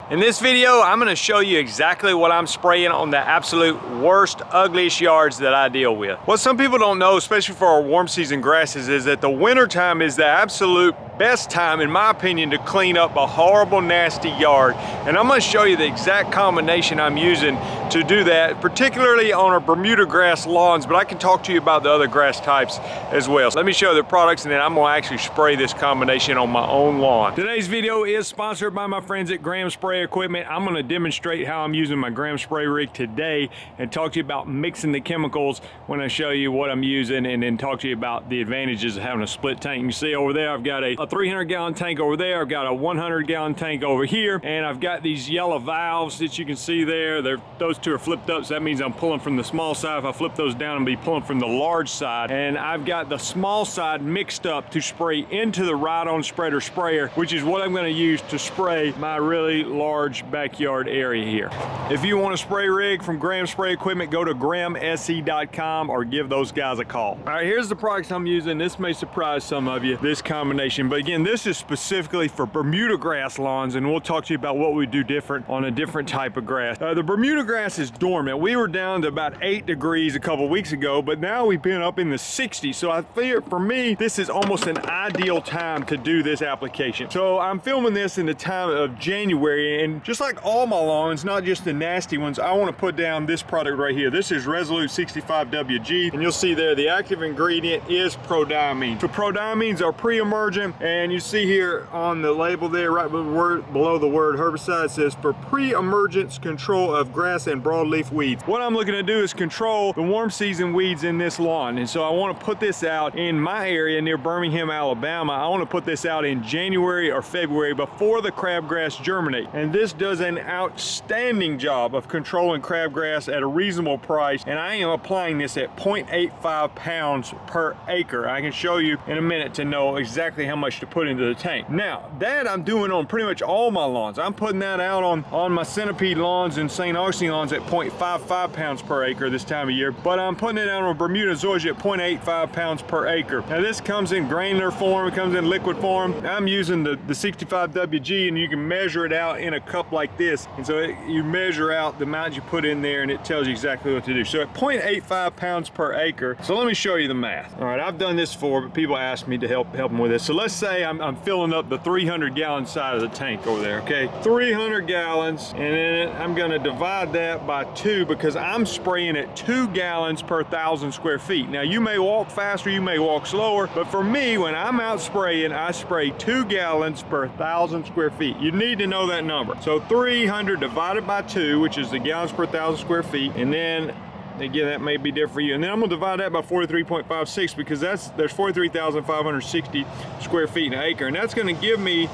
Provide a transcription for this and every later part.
In this video, I'm gonna show you exactly what I'm spraying on the absolute worst, ugliest yards that I deal with. What some people don't know, especially for our warm season grasses, is that the winter time is the absolute best time, in my opinion, to clean up a horrible, nasty yard. And I'm gonna show you the exact combination I'm using to do that, particularly on our Bermuda grass lawns, but I can talk to you about the other grass types as well. So let me show you the products, and then I'm gonna actually spray this combination on my own lawn. Today's video is sponsored by my friends at Graham Spray Equipment. I'm going to demonstrate how I'm using my Graham spray rig today and talk to you about mixing the chemicals when I show you what I'm using, and then talk to you about the advantages of having a split tank. You see over there I've got a 300-gallon tank over there, I've got a 100-gallon tank over here, and I've got these yellow valves that you can see there. Those two are flipped up, so that means I'm pulling from the small side. If I flip those down, I'm be pulling from the large side, and I've got the small side mixed up to spray into the ride-on spreader sprayer, which is what I'm going to use to spray my really large backyard area here. If you want a spray rig from Graham Spray Equipment, go to grahamse.com or give those guys a call. All right, here's the products I'm using. This may surprise some of you, this combination, but again, this is specifically for Bermuda grass lawns, and we'll talk to you about what we do different on a different type of grass. The Bermuda grass is dormant. We were down to about 8 degrees a couple weeks ago, but now we've been up in the 60s, so I figure for me this is almost an ideal time to do this application. So I'm filming this in the time of January, and just like all my lawns, not just the nasty ones, I want to put down this product right here. This is Resolute 65WG, and you'll see there the active ingredient is prodiamine. So prodiamines are pre-emergent, and you see here on the label there, right below the word herbicide, it says for pre-emergence control of grass and broadleaf weeds. What I'm looking to do is control the warm season weeds in this lawn, and so I want to put this out in my area near Birmingham, Alabama. I want to put this out in January or February before the crabgrass germinate, and this does an outstanding job of controlling crabgrass at a reasonable price, and I am applying this at 0.85 pounds per acre. I can show you in a minute to know exactly how much to put into the tank. Now, that I'm doing on pretty much all my lawns. I'm putting that out on my centipede lawns and St. Augustine lawns at 0.55 pounds per acre this time of year, but I'm putting it out on Bermuda zoysia at 0.85 pounds per acre. Now, this comes in granular form, it comes in liquid form. I'm using the 65WG, and you can measure it out in a cup like this, and so you measure out the amount you put in there, and it tells you exactly what to do. So at 0.85 pounds per acre, so let me show you the math. All right, I've done this before, but people ask me to help them with this. So let's say I'm filling up the 300-gallon side of the tank over there, okay? 300 gallons, and then I'm gonna divide that by 2 because I'm spraying at 2 gallons per 1,000 square feet. Now, you may walk faster, you may walk slower, but for me, when I'm out spraying, I spray 2 gallons per 1,000 square feet. You need to know that number. So 300 divided by 2, which is the gallons per 1,000 square feet, and then again, that may be different for you. And then I'm gonna divide that by 43.56 because there's 43,560 square feet an acre. And that's gonna give me,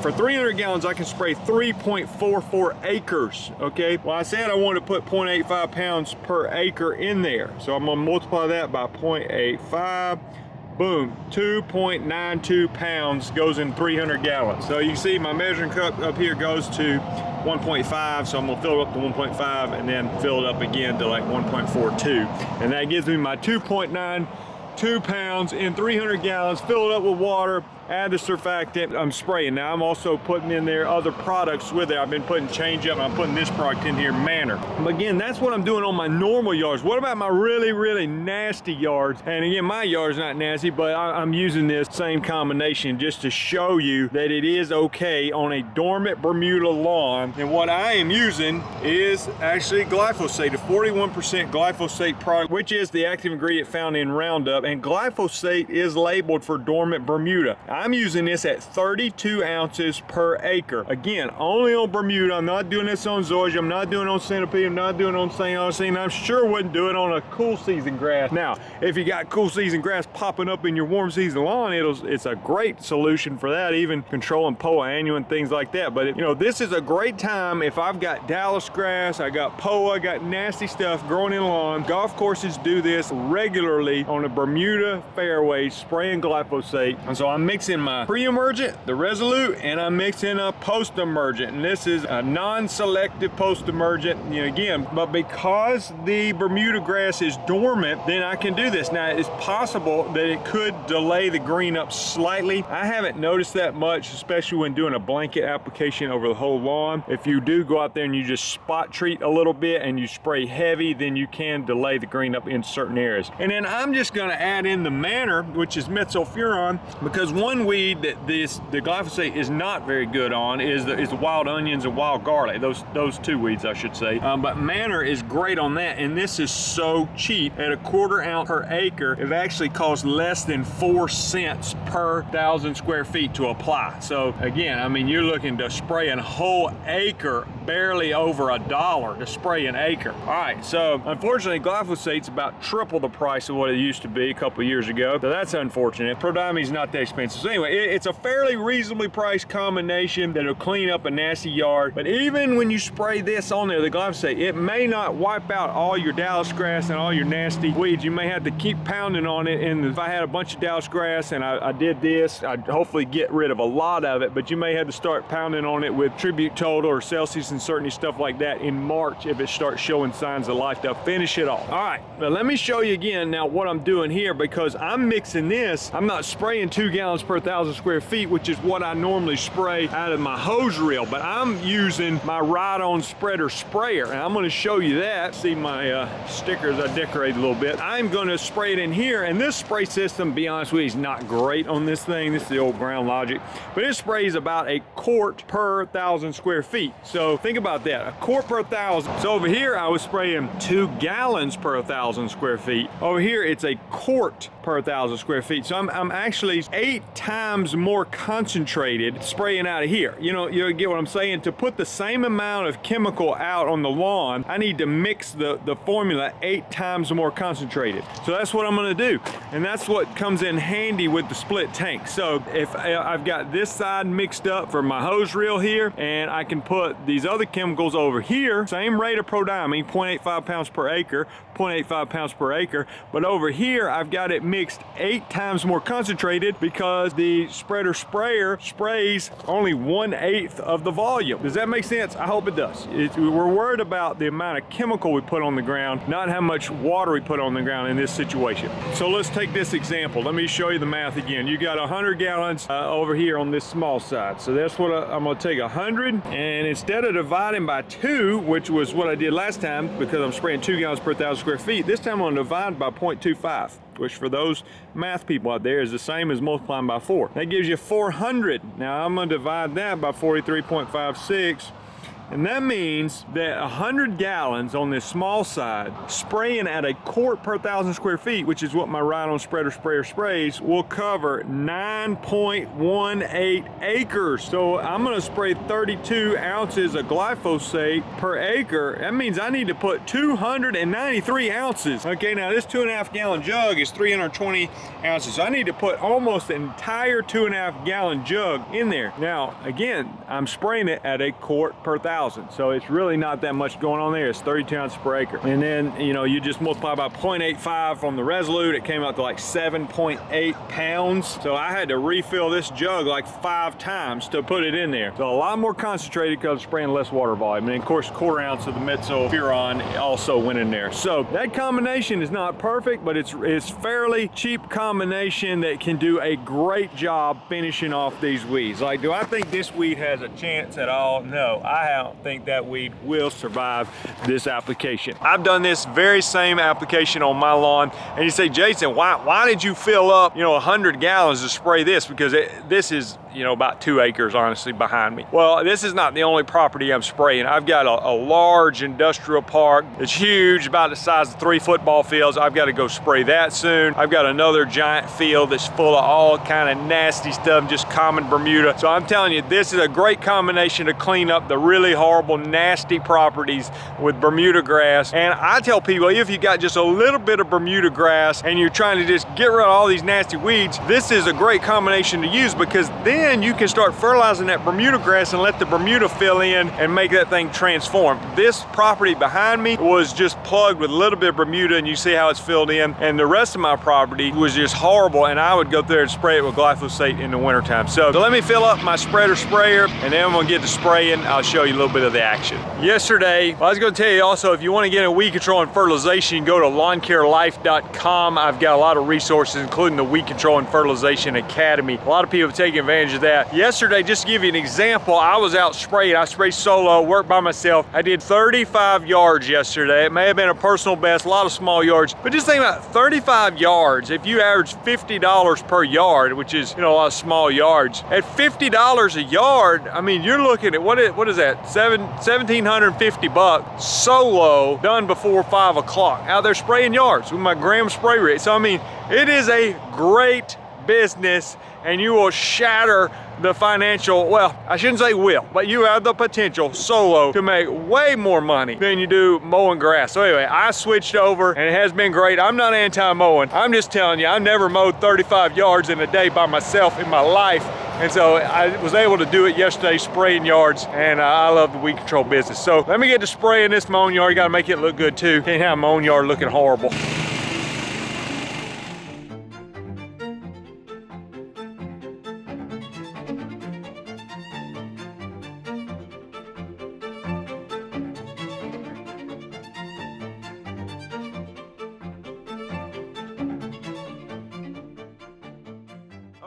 for 300 gallons, I can spray 3.44 acres, okay? Well, I said I wanted to put 0.85 pounds per acre in there. So I'm gonna multiply that by 0.85. Boom, 2.92 pounds goes in 300 gallons. So you can see my measuring cup up here goes to 1.5, so I'm gonna fill it up to 1.5 and then fill it up again to like 1.42. And that gives me my 2.92 pounds in 300 gallons, fill it up with water, add the surfactant, I'm spraying. Now I'm also putting in there other products with it. I've been putting Change Up, I'm putting this product in here, Manor. But again, that's what I'm doing on my normal yards. What about my really, really nasty yards? And again, my yard's not nasty, but I'm using this same combination just to show you that it is okay on a dormant Bermuda lawn. And what I am using is actually glyphosate, a 41% glyphosate product, which is the active ingredient found in Roundup, and glyphosate is labeled for dormant Bermuda. I'm using this at 32 ounces per acre. Again, only on Bermuda. I'm not doing this on zoysia. I'm not doing it on centipede. I'm not doing it on St. Augustine. I'm sure wouldn't do it on a cool season grass. Now, if you got cool season grass popping up in your warm season lawn, it's a great solution for that, even controlling poa annua and things like that. But you know, this is a great time if I've got Dallas grass, I got poa, I got nasty stuff growing in lawn. Golf courses do this regularly on a Bermuda fairway, spraying glyphosate. And so I'm mixing mixing my pre-emergent, the Resolute, and I'm mixing a post-emergent. And this is a non-selective post-emergent, you know, again, but because the Bermuda grass is dormant, then I can do this. Now, it's possible that it could delay the green up slightly. I haven't noticed that much, especially when doing a blanket application over the whole lawn. If you do go out there and you just spot treat a little bit and you spray heavy, then you can delay the green up in certain areas. And then I'm just gonna add in the Manor, which is metsulfuron, because one weed that the glyphosate is not very good on is the wild onions and wild garlic. Those two weeds, I should say. But Manor is great on that, and this is so cheap. At a quarter ounce per acre, it actually costs less than 4 cents per 1,000 square feet to apply. So again, I mean, you're looking to spray a whole acre, barely over $1 to spray an acre. All right, so unfortunately, glyphosate's about triple the price of what it used to be a couple years ago. So that's unfortunate. Prodiamy's not that expensive. So anyway, it's a fairly reasonably priced combination that'll clean up a nasty yard. But even when you spray this on there, the glyphosate, it may not wipe out all your Dallas grass and all your nasty weeds. You may have to keep pounding on it. And if I had a bunch of Dallas grass and I did this, I'd hopefully get rid of a lot of it, but you may have to start pounding on it with Tribute Total or Celsius and Certainty, stuff like that in March if it starts showing signs of life to finish it off. All right, now let me show you again now what I'm doing here, because I'm mixing this. I'm not spraying 2 gallons per 1,000 square feet, which is what I normally spray out of my hose reel, but I'm using my Ride-On spreader sprayer, and I'm gonna show you that. See my stickers I decorated a little bit. I'm gonna spray it in here, and this spray system, to be honest with you, is not great on this thing. This is the old Ground Logic, but it sprays about a quart per 1,000 square feet. So think about that, a quart per 1,000. So over here I was spraying 2 gallons per 1,000 square feet. Over here it's a quart per 1,000 square feet. So I'm actually 8 times more concentrated spraying out of here. You know, you get what I'm saying? To put the same amount of chemical out on the lawn, I need to mix the formula 8 times more concentrated. So that's what I'm gonna do. And that's what comes in handy with the split tank. So if I've got this side mixed up for my hose reel here, and I can put these other chemicals over here, same rate of prodiamine, 0.85 pounds per acre, 0.85 pounds per acre, but over here I've got it mixed 8 times more concentrated because the spreader sprayer sprays only 1/8 of the volume. Does that make sense? I hope it does. We're worried about the amount of chemical we put on the ground, not how much water we put on the ground in this situation. So let's take this example. Let me show you the math again. You got 100 gallons over here on this small side. So that's what I'm gonna take 100, and instead of dividing by 2, which was what I did last time, because I'm spraying 2 gallons per 1,000 square feet, this time I'm gonna divide by 0.25, which for those math people out there is the same as multiplying by 4. That gives you 400. Now I'm gonna divide that by 43.56. And that means that 100 gallons on this small side, spraying at a quart per 1,000 square feet, which is what my Ride-On spreader sprayer sprays, will cover 9.18 acres. So I'm gonna spray 32 ounces of glyphosate per acre. That means I need to put 293 ounces. Okay, now this 2.5 gallon jug is 320 ounces. So I need to put almost an entire 2.5 gallon jug in there. Now, again, I'm spraying it at a quart per 1,000. So it's really not that much going on there. It's 32 ounces per acre. And then, you know, you just multiply by 0.85 from the Resolute. It came out to like 7.8 pounds. So I had to refill this jug like 5 times to put it in there. So a lot more concentrated because I'm spraying less water volume. And of course, 1/4 ounce of the metsulfuron also went in there. So that combination is not perfect, but it's fairly cheap combination that can do a great job finishing off these weeds. Like, do I think this weed has a chance at all? No, I don't think that weed will survive this application. I've done this very same application on my lawn, and you say, Jason, why did you fill up, you know, 100 gallons to spray this? Because this is, you know, about 2 acres honestly behind me. Well, this is not the only property I'm spraying. I've got a large industrial park. It's huge, about the size of 3 football fields. I've got to go spray that soon. I've got another giant field that's full of all kind of nasty stuff, just common Bermuda. So I'm telling you, this is a great combination to clean up the really horrible, nasty properties with Bermuda grass. And I tell people, if you got just a little bit of Bermuda grass and you're trying to just get rid of all these nasty weeds, this is a great combination to use, because then you can start fertilizing that Bermuda grass and let the Bermuda fill in and make that thing transform. This property behind me was just plugged with a little bit of Bermuda, and you see how it's filled in, and the rest of my property was just horrible, and I would go through and spray it with glyphosate in the wintertime. So let me fill up my spreader sprayer, and then I'm gonna get to spraying. I'll show you a little bit of the action. Yesterday, I was gonna tell you also, if you wanna get a weed control and fertilization, you can go to lawncarelife.com. I've got a lot of resources, including the Weed Control and Fertilization Academy. A lot of people have taken advantage of that. Yesterday, just to give you an example, I was out spraying. I sprayed solo, worked by myself. I did 35 yards yesterday. It may have been a personal best, a lot of small yards, but just think about 35 yards. If you average $50 per yard, which is, you know, a lot of small yards, at $50 a yard, I mean, you're looking at, what is that? $1,750 solo, done before 5 o'clock, out there spraying yards with my gram spray rate. So I mean, it is a great business, and you will shatter the financial, well, I shouldn't say will, but you have the potential solo to make way more money than you do mowing grass. So anyway, I switched over, and it has been great. I'm not anti-mowing. I'm just telling you, I never mowed 35 yards in a day by myself in my life. And so I was able to do it yesterday, spraying yards, and I love the weed control business. So let me get to spraying this mowing yard. You gotta make it look good too. Can't have a mowing yard looking horrible.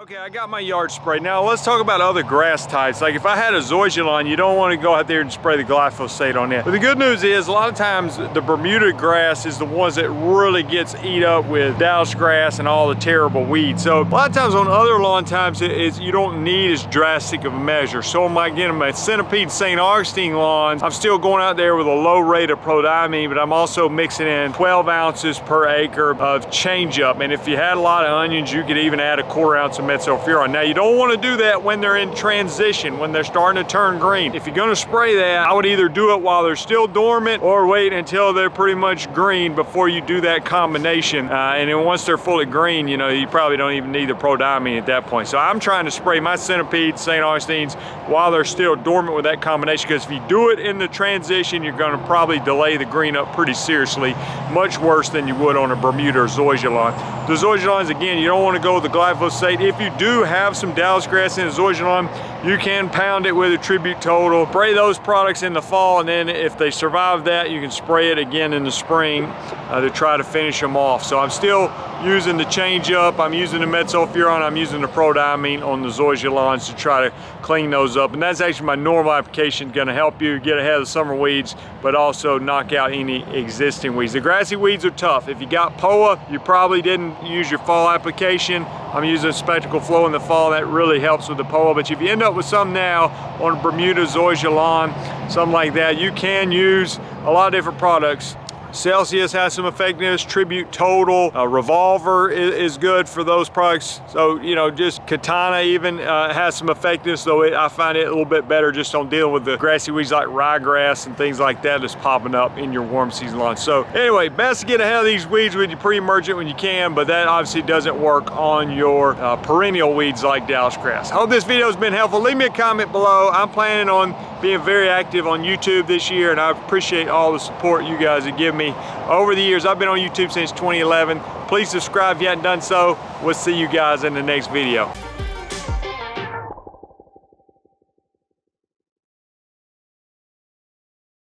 Okay, I got my yard sprayed. Now let's talk about other grass types. Like if I had a zoysian, you don't want to go out there and spray the glyphosate on it. But the good news is, a lot of times the Bermuda grass is the ones that really gets eat up with Dallas grass and all the terrible weeds. So a lot of times on other lawn types, you don't need as drastic of a measure. So again, my Centipede St. Augustine lawns, I'm still going out there with a low rate of prodiamine, but I'm also mixing in 12 ounces per acre of change-up. And if you had a lot of onions, you could even add a 1/4 ounce of metsulfuron. Now you don't want to do that when they're in transition, when they're starting to turn green. If you're going to spray that, I would either do it while they're still dormant or wait until they're pretty much green before you do that combination. And then once they're fully green, you know, you probably don't even need the prodiamine at that point. So I'm trying to spray my Centipede St. Augustines while they're still dormant with that combination, because if you do it in the transition, you're going to probably delay the green up pretty seriously, much worse than you would on a Bermuda or zoysia lawn. The zoysia lawns, again, you don't want to go with the glyphosate. If you do have some Dallas grass in a zoysia lawn, you can pound it with a Tribute Total. Spray those products in the fall, and then if they survive that, you can spray it again in the spring to try to finish them off. So I'm still using the change-up, I'm using the metsulfuron, I'm using the prodiamine on the zoysia lawns to try to clean those up. And that's actually my normal application, going to help you get ahead of the summer weeds, but also knock out any existing weeds. The grassy weeds are tough. If you got POA, you probably didn't use your fall application. I'm using Spectacle Flow in the fall. That really helps with the POA. But if you end up with some now on a Bermuda zoysia lawn, something like that, you can use a lot of different products. Celsius has some effectiveness, Tribute Total, Revolver is good for those products. So, you know, just Katana even has some effectiveness, though I find it a little bit better just on dealing with the grassy weeds like ryegrass and things like that that's popping up in your warm season lawn. So anyway, best to get ahead of these weeds with your pre-emergent when you can, but that obviously doesn't work on your perennial weeds like Dallas grass. Hope this video has been helpful. Leave me a comment below. I'm planning on being very active on YouTube this year, and I appreciate all the support you guys have given me over the years. I've been on YouTube since 2011. Please subscribe if you haven't done so. We'll see you guys in the next video.